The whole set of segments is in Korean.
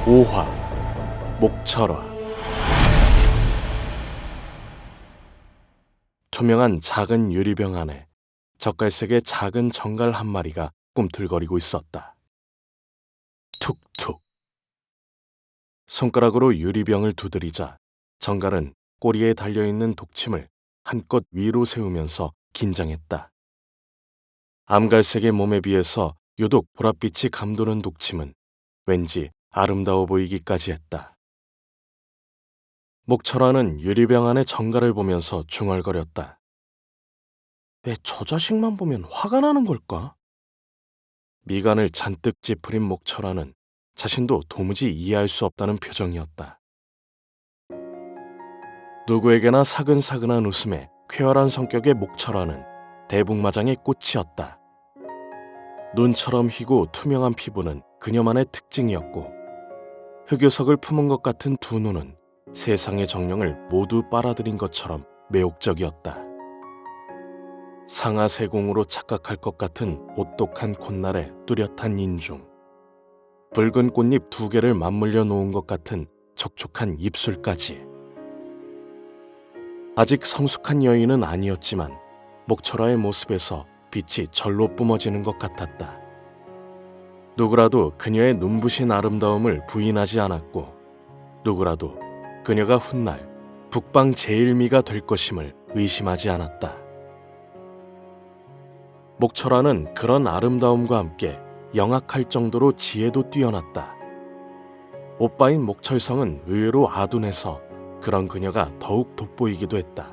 5화 목철화. 투명한 작은 유리병 안에 젓갈색의 작은 정갈 한 마리가 꿈틀거리고 있었다. 툭툭. 손가락으로 유리병을 두드리자 정갈은 꼬리에 달려있는 독침을 한껏 위로 세우면서 긴장했다. 암갈색의 몸에 비해서 유독 보랏빛이 감도는 독침은 왠지 아름다워 보이기까지 했다. 목철화는 유리병 안의 정갈을 보면서 중얼거렸다. 왜 저 자식만 보면 화가 나는 걸까? 미간을 잔뜩 찌푸린 목철화는 자신도 도무지 이해할 수 없다는 표정이었다. 누구에게나 사근사근한 웃음에 쾌활한 성격의 목철화는 대북마장의 꽃이었다. 눈처럼 희고 투명한 피부는 그녀만의 특징이었고, 흑요석을 품은 것 같은 두 눈은 세상의 정령을 모두 빨아들인 것처럼 매혹적이었다. 상하세공으로 착각할 것 같은 오똑한 콧날에 뚜렷한 인중, 붉은 꽃잎 2개를 맞물려 놓은 것 같은 촉촉한 입술까지. 아직 성숙한 여인은 아니었지만 목철화의 모습에서 빛이 절로 뿜어지는 것 같았다. 누구라도 그녀의 눈부신 아름다움을 부인하지 않았고, 누구라도 그녀가 훗날 북방 제일미가 될 것임을 의심하지 않았다. 목철화는 그런 아름다움과 함께 영악할 정도로 지혜도 뛰어났다. 오빠인 목철성은 의외로 아둔해서 그런 그녀가 더욱 돋보이기도 했다.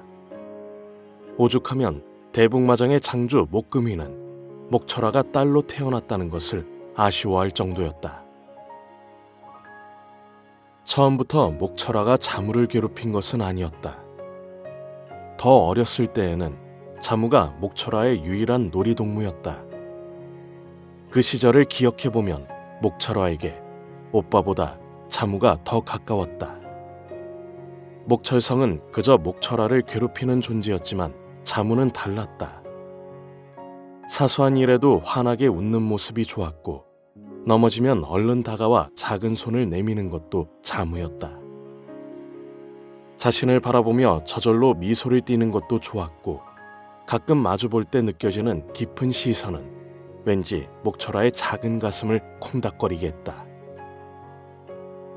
오죽하면 대북마장의 장주 목금이는 목철화가 딸로 태어났다는 것을 아쉬워할 정도였다. 처음부터 목철화가 자무를 괴롭힌 것은 아니었다. 더 어렸을 때에는 자무가 목철화의 유일한 놀이동무였다. 그 시절을 기억해보면 목철화에게 오빠보다 자무가 더 가까웠다. 목철성은 그저 목철화를 괴롭히는 존재였지만 자무는 달랐다. 사소한 일에도 환하게 웃는 모습이 좋았고, 넘어지면 얼른 다가와 작은 손을 내미는 것도 자무였다. 자신을 바라보며 저절로 미소를 띠는 것도 좋았고, 가끔 마주볼 때 느껴지는 깊은 시선은 왠지 목철화의 작은 가슴을 콩닥거리게 했다.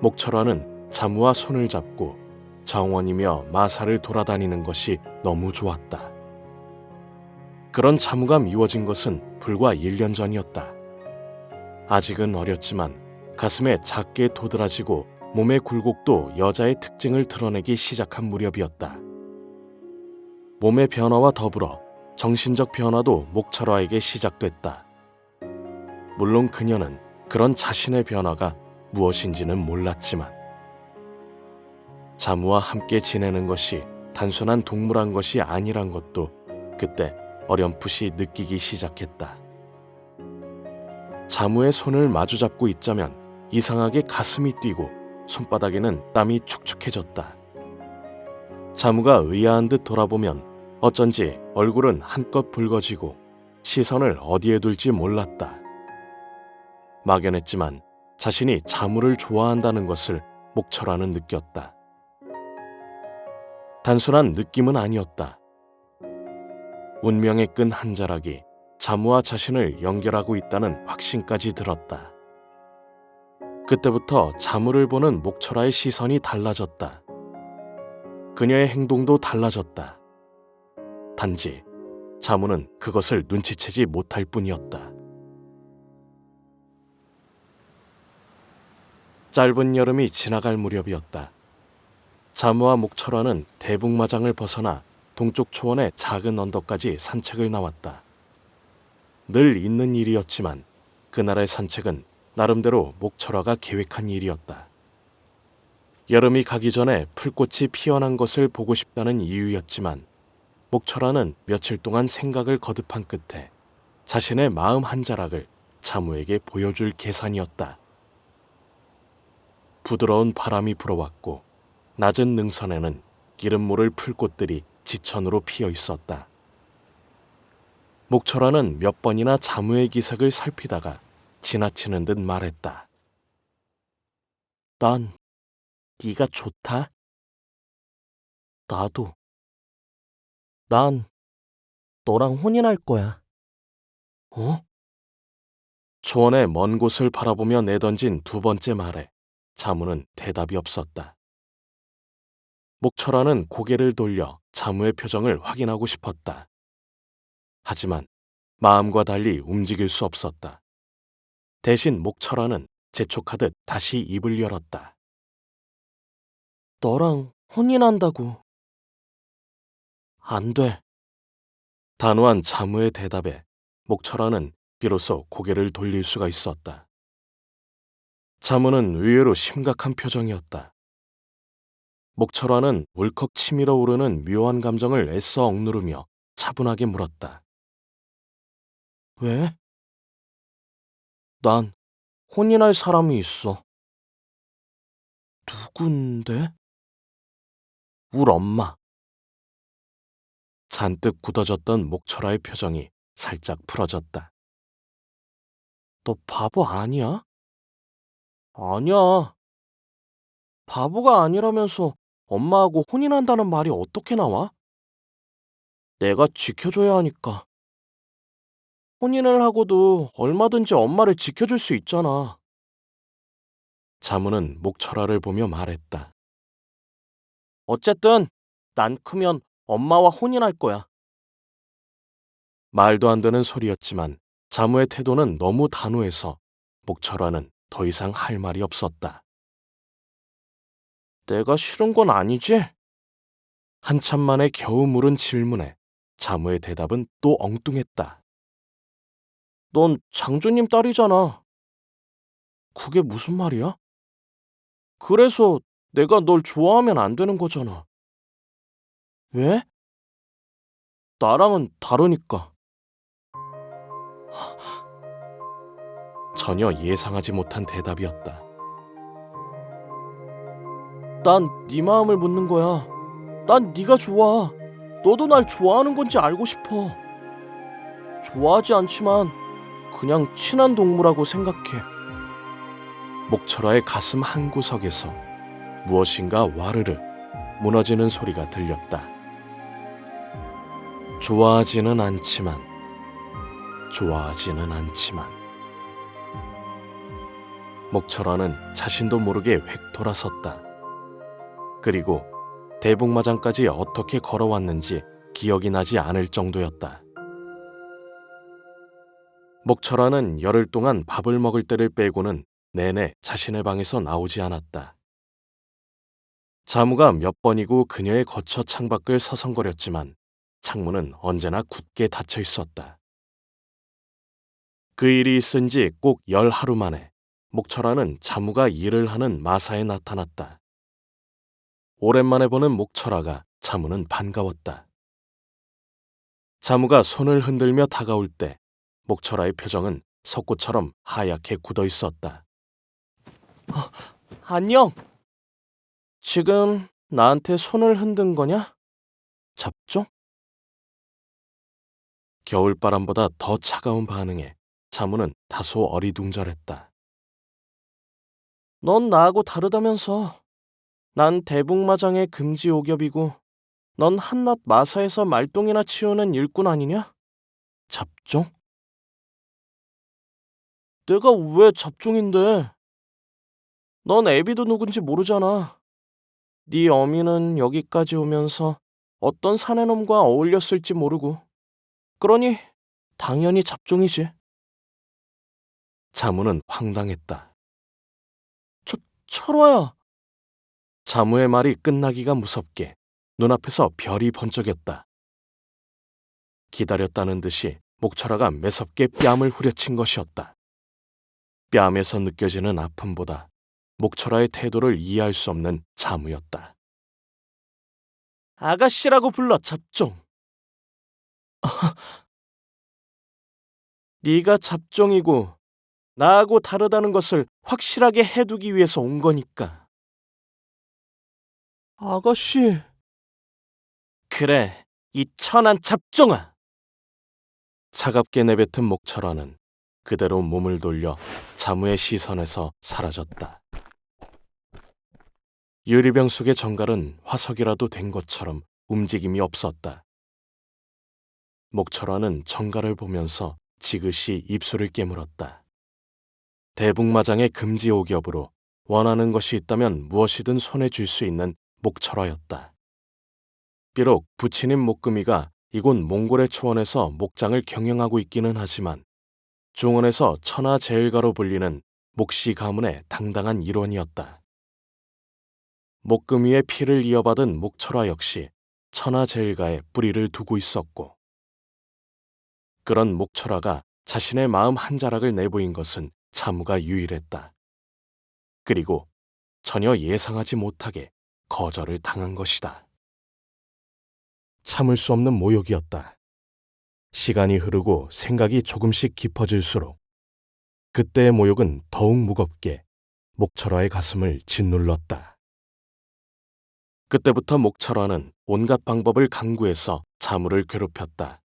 목철화는 자무와 손을 잡고 정원이며 마사를 돌아다니는 것이 너무 좋았다. 그런 자무가 미워진 것은 불과 1년 전이었다. 아직은 어렸지만 가슴에 작게 도드라지고 몸의 굴곡도 여자의 특징을 드러내기 시작한 무렵이었다. 몸의 변화와 더불어 정신적 변화도 목철화에게 시작됐다. 물론 그녀는 그런 자신의 변화가 무엇인지는 몰랐지만, 자무와 함께 지내는 것이 단순한 동물한 것이 아니란 것도 그때 어렴풋이 느끼기 시작했다. 자무의 손을 마주잡고 있자면 이상하게 가슴이 뛰고 손바닥에는 땀이 축축해졌다. 자무가 의아한 듯 돌아보면 어쩐지 얼굴은 한껏 붉어지고 시선을 어디에 둘지 몰랐다. 막연했지만 자신이 자무를 좋아한다는 것을 목철화는 느꼈다. 단순한 느낌은 아니었다. 운명의 끈 한 자락이 자무와 자신을 연결하고 있다는 확신까지 들었다. 그때부터 자무를 보는 목철화의 시선이 달라졌다. 그녀의 행동도 달라졌다. 단지 자무는 그것을 눈치채지 못할 뿐이었다. 짧은 여름이 지나갈 무렵이었다. 자무와 목철화는 대북마장을 벗어나 동쪽 초원의 작은 언덕까지 산책을 나왔다. 늘 있는 일이었지만 그날의 산책은 나름대로 목철화가 계획한 일이었다. 여름이 가기 전에 풀꽃이 피어난 것을 보고 싶다는 이유였지만, 목철화는 며칠 동안 생각을 거듭한 끝에 자신의 마음 한 자락을 자무에게 보여줄 계산이었다. 부드러운 바람이 불어왔고 낮은 능선에는 기름 모를 풀꽃들이 지천으로 피어 있었다. 목철화는 몇 번이나 자무의 기색을 살피다가 지나치는 듯 말했다. 난 네가 좋다. 나도. 난 너랑 혼인할 거야. 어? 초원의 먼 곳을 바라보며 내던진 두 번째 말에 자무는 대답이 없었다. 목철아는 고개를 돌려 자무의 표정을 확인하고 싶었다. 하지만 마음과 달리 움직일 수 없었다. 대신 목철아는 재촉하듯 다시 입을 열었다. 너랑 혼인한다고. 안 돼. 단호한 자무의 대답에 목철아는 비로소 고개를 돌릴 수가 있었다. 자무는 의외로 심각한 표정이었다. 목철아는 울컥 치밀어 오르는 묘한 감정을 애써 억누르며 차분하게 물었다. 왜? 난 혼인할 사람이 있어. 누군데? 울 엄마. 잔뜩 굳어졌던 목철아의 표정이 살짝 풀어졌다. 너 바보 아니야? 아니야. 바보가 아니라면서 엄마하고 혼인한다는 말이 어떻게 나와? 내가 지켜줘야 하니까. 혼인을 하고도 얼마든지 엄마를 지켜줄 수 있잖아. 자무는 목철아를 보며 말했다. 어쨌든 난 크면 엄마와 혼인할 거야. 말도 안 되는 소리였지만 자무의 태도는 너무 단호해서 목철아는 더 이상 할 말이 없었다. 내가 싫은 건 아니지? 한참 만에 겨우 물은 질문에 자무의 대답은 또 엉뚱했다. 넌 장주님 딸이잖아. 그게 무슨 말이야? 그래서 내가 널 좋아하면 안 되는 거잖아. 왜? 나랑은 다르니까. 전혀 예상하지 못한 대답이었다. 난 네 마음을 묻는 거야. 난 네가 좋아. 너도 날 좋아하는 건지 알고 싶어. 좋아하지 않지만 그냥 친한 동무라고 생각해. 목철아의 가슴 한구석에서 무엇인가 와르르 무너지는 소리가 들렸다. 좋아하지는 않지만. 목철아는 자신도 모르게 획 돌아섰다. 그리고 대북마장까지 어떻게 걸어왔는지 기억이 나지 않을 정도였다. 목철아는 열흘 동안 밥을 먹을 때를 빼고는 내내 자신의 방에서 나오지 않았다. 자무가 몇 번이고 그녀의 거처 창밖을 서성거렸지만 창문은 언제나 굳게 닫혀 있었다. 그 일이 있은 지 꼭 10하루 만에 목철아는 자무가 일을 하는 마사에 나타났다. 오랜만에 보는 목철아가 자무는 반가웠다. 자무가 손을 흔들며 다가올 때 목철아의 표정은 석고처럼 하얗게 굳어 있었다. 안녕. 지금 나한테 손을 흔든 거냐? 잡종? 겨울바람보다 더 차가운 반응에 자무는 다소 어리둥절했다. 넌 나하고 다르다면서. 난 대북마장의 금지 오겹이고 넌 한낱 마사에서 말똥이나 치우는 일꾼 아니냐? 잡종? 내가 왜 잡종인데? 넌 애비도 누군지 모르잖아. 네 어미는 여기까지 오면서 어떤 사내놈과 어울렸을지 모르고. 그러니 당연히 잡종이지. 자무는 황당했다. 철화야. 자무의 말이 끝나기가 무섭게 눈앞에서 별이 번쩍였다. 기다렸다는 듯이 목철아가 매섭게 뺨을 후려친 것이었다. 뺨에서 느껴지는 아픔보다 목철아의 태도를 이해할 수 없는 자무였다. 아가씨라고 불러, 잡종. 네가 잡종이고 나하고 다르다는 것을 확실하게 해두기 위해서 온 거니까. 아가씨. 그래, 이 천한 잡종아. 차갑게 내뱉은 목철아는 그대로 몸을 돌려 자무의 시선에서 사라졌다. 유리병 속의 정갈은 화석이라도 된 것처럼 움직임이 없었다. 목철화는 정갈을 보면서 지그시 입술을 깨물었다. 대북마장의 금지 오겹으로 원하는 것이 있다면 무엇이든 손에 쥘 수 있는 목철화였다. 비록 부친인 목금이가 이곳 몽골의 초원에서 목장을 경영하고 있기는 하지만 중원에서 천하제일가로 불리는 목씨 가문의 당당한 일원이었다. 목금이의 피를 이어받은 목철화 역시 천하제일가에 뿌리를 두고 있었고, 그런 목철화가 자신의 마음 한 자락을 내보인 것은 자무가 유일했다. 그리고 전혀 예상하지 못하게 거절을 당한 것이다. 참을 수 없는 모욕이었다. 시간이 흐르고 생각이 조금씩 깊어질수록 그때의 모욕은 더욱 무겁게 목철화의 가슴을 짓눌렀다. 그때부터 목철화는 온갖 방법을 강구해서 자무를 괴롭혔다.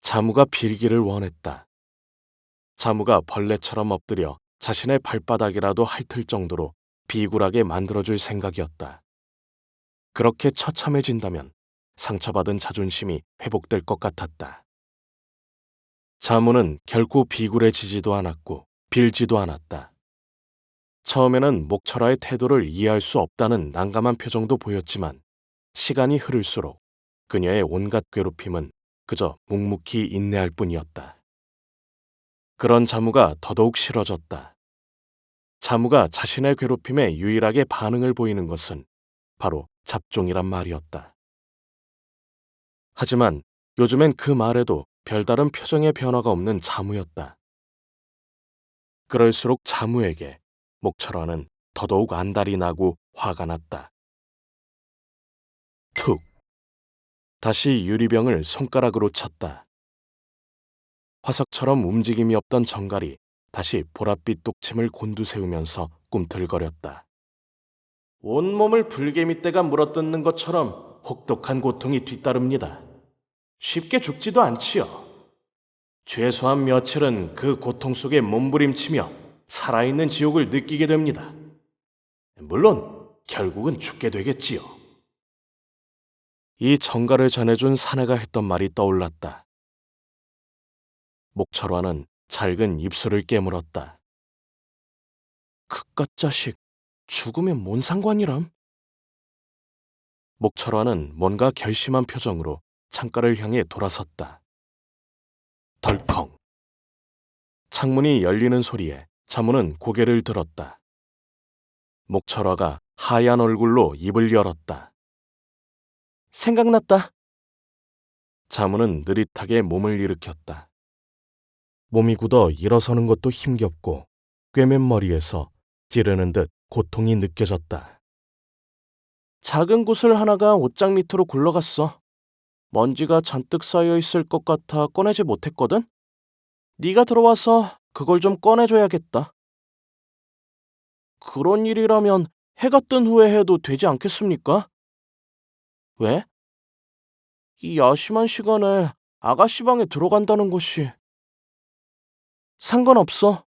자무가 빌기를 원했다. 자무가 벌레처럼 엎드려 자신의 발바닥이라도 핥을 정도로 비굴하게 만들어줄 생각이었다. 그렇게 처참해진다면 상처받은 자존심이 회복될 것 같았다. 자무는 결코 비굴해지지도 않았고 빌지도 않았다. 처음에는 목철화의 태도를 이해할 수 없다는 난감한 표정도 보였지만 시간이 흐를수록 그녀의 온갖 괴롭힘은 그저 묵묵히 인내할 뿐이었다. 그런 자무가 더더욱 싫어졌다. 자무가 자신의 괴롭힘에 유일하게 반응을 보이는 것은 바로 잡종이란 말이었다. 하지만 요즘엔 그 말에도 별다른 표정의 변화가 없는 자무였다. 그럴수록 자무에게 목철화는 더더욱 안달이 나고 화가 났다. 툭! 다시 유리병을 손가락으로 쳤다. 화석처럼 움직임이 없던 정갈이 다시 보랏빛 독침을 곤두세우면서 꿈틀거렸다. 온몸을 불개미떼가 물어뜯는 것처럼 혹독한 고통이 뒤따릅니다. 쉽게 죽지도 않지요. 최소한 며칠은 그 고통 속에 몸부림치며 살아있는 지옥을 느끼게 됩니다. 물론 결국은 죽게 되겠지요. 이 정갈을 전해준 사내가 했던 말이 떠올랐다. 목철화는 잘근 입술을 깨물었다. 그깟 자식, 죽으면 뭔 상관이람? 목철화는 뭔가 결심한 표정으로 창가를 향해 돌아섰다. 덜컹. 창문이 열리는 소리에 자무는 고개를 들었다. 목철화가 하얀 얼굴로 입을 열었다. 생각났다. 자무는 느릿하게 몸을 일으켰다. 몸이 굳어 일어서는 것도 힘겹고 꿰맨 머리에서 찌르는 듯 고통이 느껴졌다. 작은 구슬 하나가 옷장 밑으로 굴러갔어. 먼지가 잔뜩 쌓여 있을 것 같아 꺼내지 못했거든? 네가 들어와서 그걸 좀 꺼내줘야겠다. 그런 일이라면 해가 뜬 후에 해도 되지 않겠습니까? 왜? 이 야심한 시간에 아가씨 방에 들어간다는 것이... 상관없어.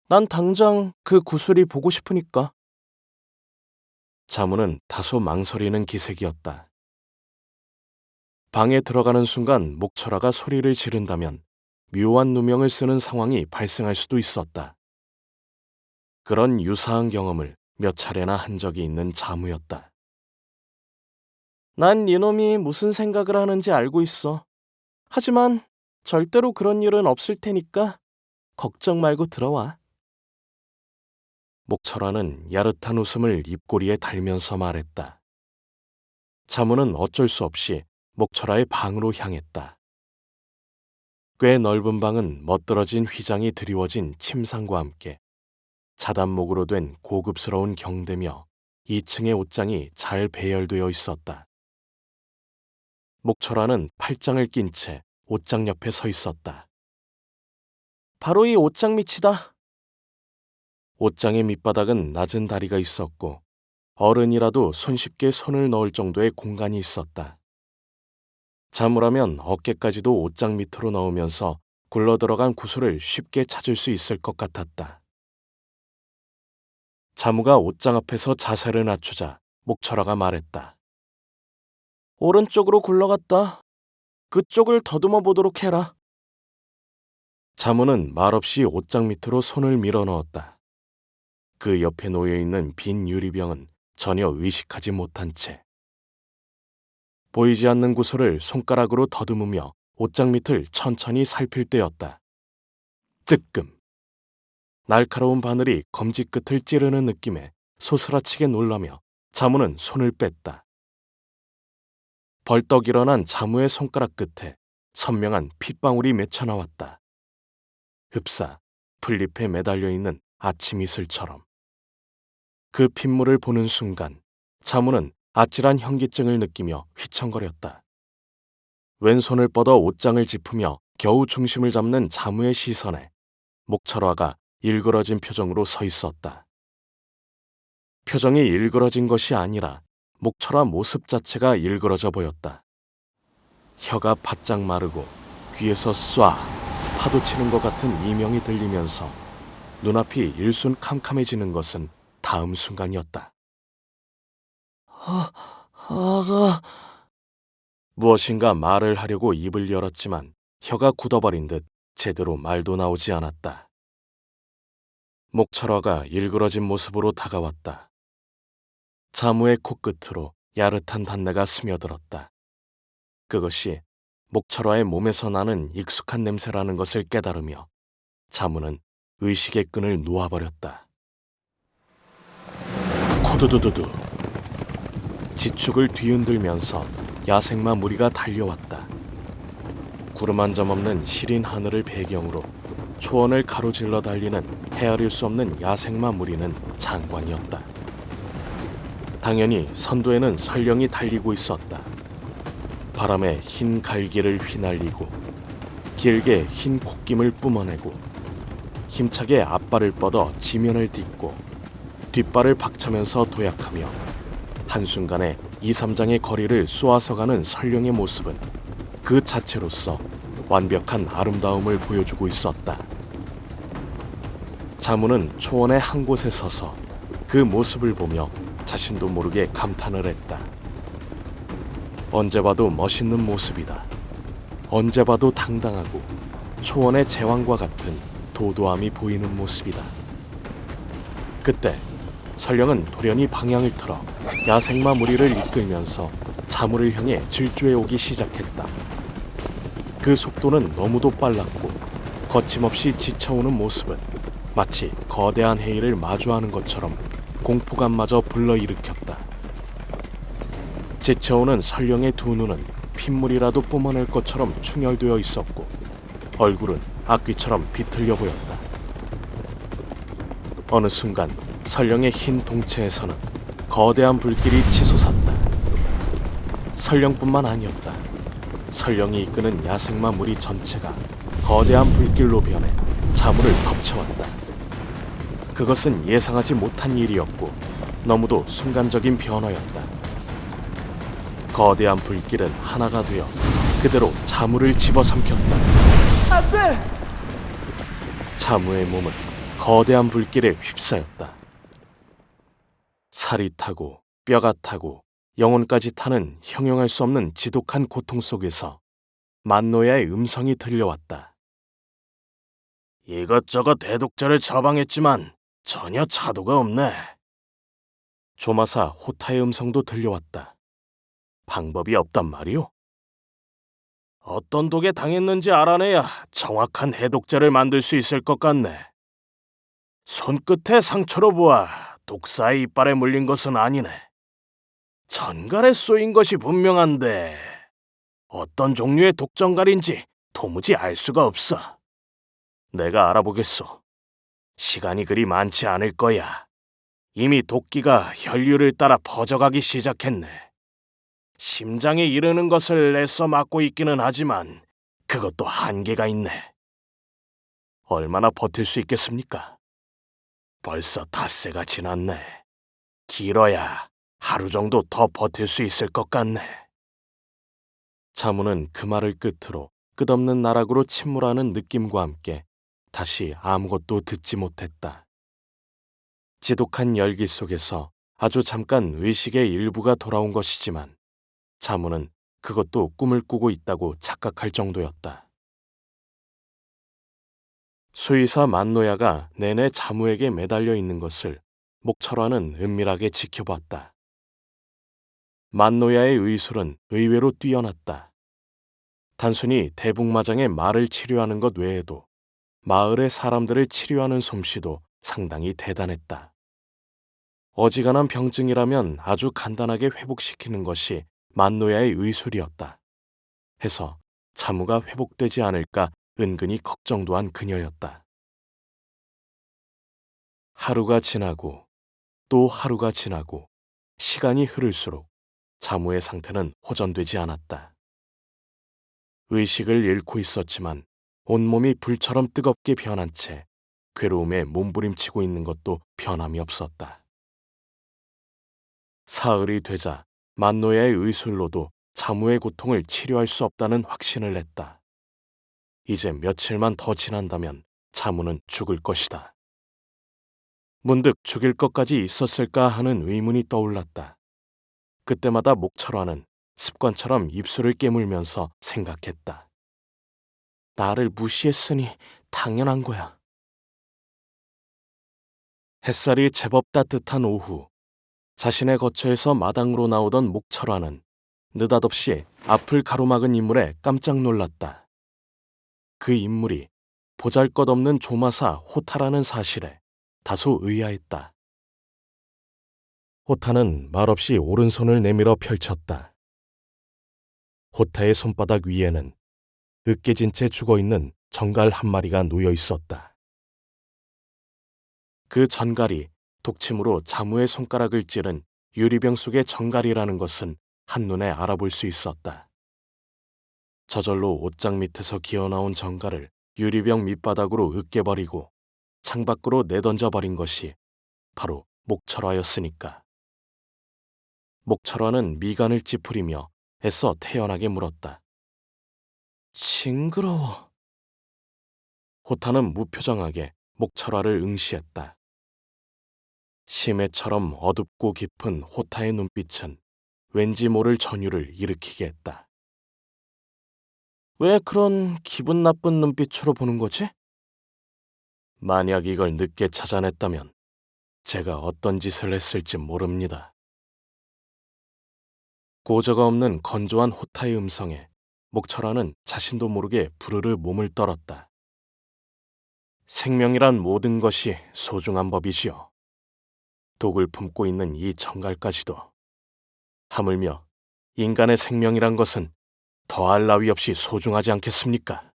난 당장 그 구슬이 보고 싶으니까. 자무는 다소 망설이는 기색이었다. 방에 들어가는 순간 목철화가 소리를 지른다면 묘한 누명을 쓰는 상황이 발생할 수도 있었다. 그런 유사한 경험을 몇 차례나 한 적이 있는 자무였다. 난 이놈이 무슨 생각을 하는지 알고 있어. 하지만 절대로 그런 일은 없을 테니까 걱정 말고 들어와. 목철화는 야릇한 웃음을 입꼬리에 달면서 말했다. 자무는 어쩔 수 없이 목철화의 방으로 향했다. 꽤 넓은 방은 멋들어진 휘장이 드리워진 침상과 함께 자단목으로 된 고급스러운 경대며 2층의 옷장이 잘 배열되어 있었다. 목철화는 팔짱을 낀 채 옷장 옆에 서 있었다. 바로 이 옷장 밑이다. 옷장의 밑바닥은 낮은 다리가 있었고 어른이라도 손쉽게 손을 넣을 정도의 공간이 있었다. 자무라면 어깨까지도 옷장 밑으로 넣으면서 굴러들어간 구슬을 쉽게 찾을 수 있을 것 같았다. 자무가 옷장 앞에서 자세를 낮추자 목철화가 말했다. 오른쪽으로 굴러갔다. 그쪽을 더듬어 보도록 해라. 자무는 말없이 옷장 밑으로 손을 밀어 넣었다. 그 옆에 놓여있는 빈 유리병은 전혀 의식하지 못한 채 보이지 않는 구슬을 손가락으로 더듬으며 옷장 밑을 천천히 살필 때였다. 뜨끔. 날카로운 바늘이 검지 끝을 찌르는 느낌에 소스라치게 놀라며 자무는 손을 뺐다. 벌떡 일어난 자무의 손가락 끝에 선명한 핏방울이 맺혀나왔다. 흡사 풀잎에 매달려 있는 아침 이슬처럼. 그 핏물을 보는 순간 자무는 아찔한 현기증을 느끼며 휘청거렸다. 왼손을 뻗어 옷장을 짚으며 겨우 중심을 잡는 자무의 시선에 목철화가 일그러진 표정으로 서 있었다. 표정이 일그러진 것이 아니라 목철화 모습 자체가 일그러져 보였다. 혀가 바짝 마르고 귀에서 쏴 파도치는 것 같은 이명이 들리면서 눈앞이 일순 캄캄해지는 것은 다음 순간이었다. 아가... 무엇인가 말을 하려고 입을 열었지만 혀가 굳어버린 듯 제대로 말도 나오지 않았다. 목철화가 일그러진 모습으로 다가왔다. 자무의 코끝으로 야릇한 단내가 스며들었다. 그것이 목철화의 몸에서 나는 익숙한 냄새라는 것을 깨달으며 자무는 의식의 끈을 놓아버렸다. 쿠두두두두. 지축을 뒤흔들면서 야생마 무리가 달려왔다. 구름 한 점 없는 시린 하늘을 배경으로 초원을 가로질러 달리는 헤아릴 수 없는 야생마 무리는 장관이었다. 당연히 선두에는 설령이 달리고 있었다. 바람에 흰 갈기를 휘날리고 길게 흰 콧김을 뿜어내고 힘차게 앞발을 뻗어 지면을 딛고 뒷발을 박차면서 도약하며 한순간에 2, 3장의 거리를 쏘아서 가는 설령의 모습은 그 자체로서 완벽한 아름다움을 보여주고 있었다. 자무는 초원의 한 곳에 서서 그 모습을 보며 자신도 모르게 감탄을 했다. 언제 봐도 멋있는 모습이다. 언제 봐도 당당하고 초원의 제왕과 같은 도도함이 보이는 모습이다. 그때 설령은 돌연히 방향을 틀어 야생마 무리를 이끌면서 자무를 향해 질주해 오기 시작했다. 그 속도는 너무도 빨랐고 거침없이 지쳐오는 모습은 마치 거대한 해일을 마주하는 것처럼 공포감마저 불러일으켰다. 지쳐오는 설령의 두 눈은 핏물이라도 뿜어낼 것처럼 충혈되어 있었고 얼굴은 악귀처럼 비틀려 보였다. 어느 순간 설령의 흰 동체에서는 거대한 불길이 치솟았다. 설령뿐만 아니었다. 설령이 이끄는 야생마 무리 전체가 거대한 불길로 변해 자무를 덮쳐왔다. 그것은 예상하지 못한 일이었고 너무도 순간적인 변화였다. 거대한 불길은 하나가 되어 그대로 자무를 집어삼켰다. 안 돼! 자무의 몸은 거대한 불길에 휩싸였다. 살이 타고 뼈가 타고 영혼까지 타는 형용할 수 없는 지독한 고통 속에서 만노야의 음성이 들려왔다. 이것저것 대독자를 처방했지만 전혀 차도가 없네. 조마사 호타의 음성도 들려왔다. 방법이 없단 말이오? 어떤 독에 당했는지 알아내야 정확한 해독제를 만들 수 있을 것 같네. 손끝에 상처로 보아 독사의 이빨에 물린 것은 아니네. 전갈에 쏘인 것이 분명한데 어떤 종류의 독전갈인지 도무지 알 수가 없어. 내가 알아보겠소. 시간이 그리 많지 않을 거야. 이미 독기가 혈류를 따라 퍼져가기 시작했네. 심장에 이르는 것을 애써 막고 있기는 하지만 그것도 한계가 있네. 얼마나 버틸 수 있겠습니까? 벌써 닷새가 지났네. 길어야 하루 정도 더 버틸 수 있을 것 같네. 자무는 그 말을 끝으로 끝없는 나락으로 침몰하는 느낌과 함께 다시 아무것도 듣지 못했다. 지독한 열기 속에서 아주 잠깐 의식의 일부가 돌아온 것이지만 자무는 그것도 꿈을 꾸고 있다고 착각할 정도였다. 수의사 만노야가 내내 자무에게 매달려 있는 것을 목철화는 은밀하게 지켜봤다. 만노야의 의술은 의외로 뛰어났다. 단순히 대북마장의 말을 치료하는 것 외에도 마을의 사람들을 치료하는 솜씨도 상당히 대단했다. 어지간한 병증이라면 아주 간단하게 회복시키는 것이 만노야의 의술이었다. 해서 자무가 회복되지 않을까 은근히 걱정도 한 그녀였다. 하루가 지나고 또 하루가 지나고 시간이 흐를수록 자무의 상태는 호전되지 않았다. 의식을 잃고 있었지만 온몸이 불처럼 뜨겁게 변한 채 괴로움에 몸부림치고 있는 것도 변함이 없었다. 사흘이 되자 만노야의 의술로도 자무의 고통을 치료할 수 없다는 확신을 냈다. 이제 며칠만 더 지난다면 자무는 죽을 것이다. 문득 죽일 것까지 있었을까 하는 의문이 떠올랐다. 그때마다 목철화는 습관처럼 입술을 깨물면서 생각했다. 나를 무시했으니 당연한 거야. 햇살이 제법 따뜻한 오후, 자신의 거처에서 마당으로 나오던 목철화는 느닷없이 앞을 가로막은 인물에 깜짝 놀랐다. 그 인물이 보잘것없는 조마사 호타라는 사실에 다소 의아했다. 호타는 말없이 오른손을 내밀어 펼쳤다. 호타의 손바닥 위에는 으깨진 채 죽어있는 정갈 한 마리가 놓여 있었다. 그 전갈이 독침으로 자무의 손가락을 찌른 유리병 속의 정갈이라는 것은 한눈에 알아볼 수 있었다. 저절로 옷장 밑에서 기어나온 정갈을 유리병 밑바닥으로 으깨버리고 창밖으로 내던져버린 것이 바로 목철화였으니까. 목철화는 미간을 찌푸리며 애써 태연하게 물었다. 징그러워. 호타는 무표정하게 목철화를 응시했다. 심해처럼 어둡고 깊은 호타의 눈빛은 왠지 모를 전율을 일으키게 했다. 왜 그런 기분 나쁜 눈빛으로 보는 거지? 만약 이걸 늦게 찾아냈다면 제가 어떤 짓을 했을지 모릅니다. 고저가 없는 건조한 호타의 음성에 목철화는 자신도 모르게 부르르 몸을 떨었다. 생명이란 모든 것이 소중한 법이지요. 독을 품고 있는 이 정갈까지도. 하물며 인간의 생명이란 것은 더할 나위 없이 소중하지 않겠습니까?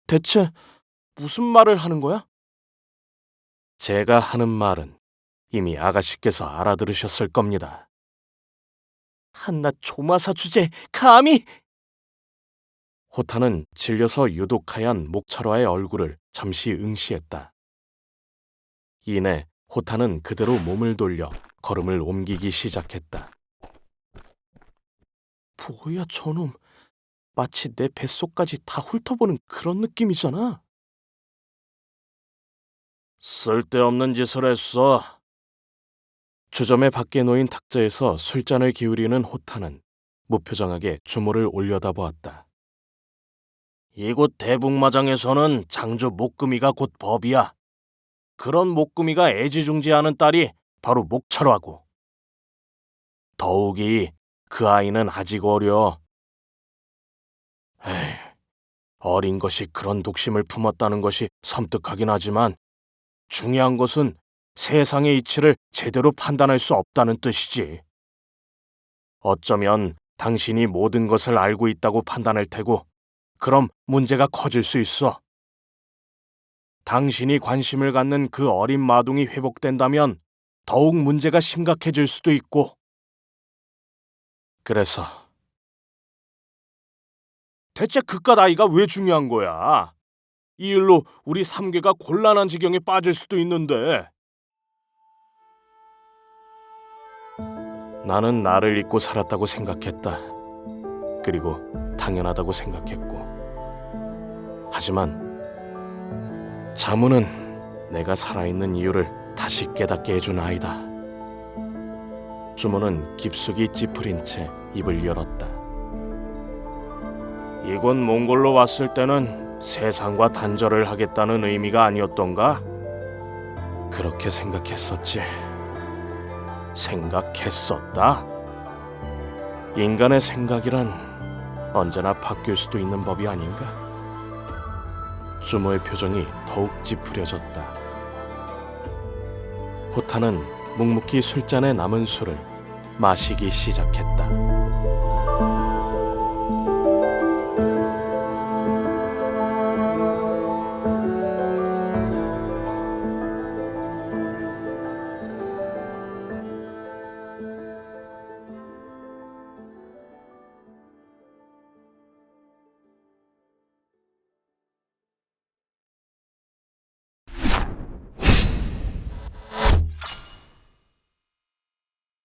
대체 무슨 말을 하는 거야? 제가 하는 말은 이미 아가씨께서 알아들으셨을 겁니다. 한낱 조마사 주제 감히! 호타는 질려서 유독 하얀 목철화의 얼굴을 잠시 응시했다. 이내 호타는 그대로 몸을 돌려 걸음을 옮기기 시작했다. 뭐야 저놈, 마치 내 뱃속까지 다 훑어보는 그런 느낌이잖아. 쓸데없는 짓을 했어. 주점의 밖에 놓인 탁자에서 술잔을 기울이는 호타는 무표정하게 주모를 올려다보았다. 이곳 대북마장에서는 장주 목금이가 곧 법이야. 그런 목금이가 애지중지하는 딸이 바로 목철화고. 더욱이 그 아이는 아직 어려. 에이, 어린 것이 그런 독심을 품었다는 것이 섬뜩하긴 하지만 중요한 것은 세상의 이치를 제대로 판단할 수 없다는 뜻이지. 어쩌면 당신이 모든 것을 알고 있다고 판단할 테고 그럼 문제가 커질 수 있어. 당신이 관심을 갖는 그 어린 마둥이 회복된다면 더욱 문제가 심각해질 수도 있고. 그래서 대체 그깟 아이가 왜 중요한 거야? 이 일로 우리 삼계가 곤란한 지경에 빠질 수도 있는데. 나는 나를 잊고 살았다고 생각했다. 그리고 당연하다고 생각했고. 하지만 자무는 내가 살아있는 이유를 다시 깨닫게 해준 아이다. 주모는 깊숙이 찌푸린 채 입을 열었다. 이곳 몽골로 왔을 때는 세상과 단절을 하겠다는 의미가 아니었던가? 그렇게 생각했었지. 생각했었다? 인간의 생각이란 언제나 바뀔 수도 있는 법이 아닌가? 주모의 표정이 더욱 찌푸려졌다. 호타는 묵묵히 술잔에 남은 술을 마시기 시작했다.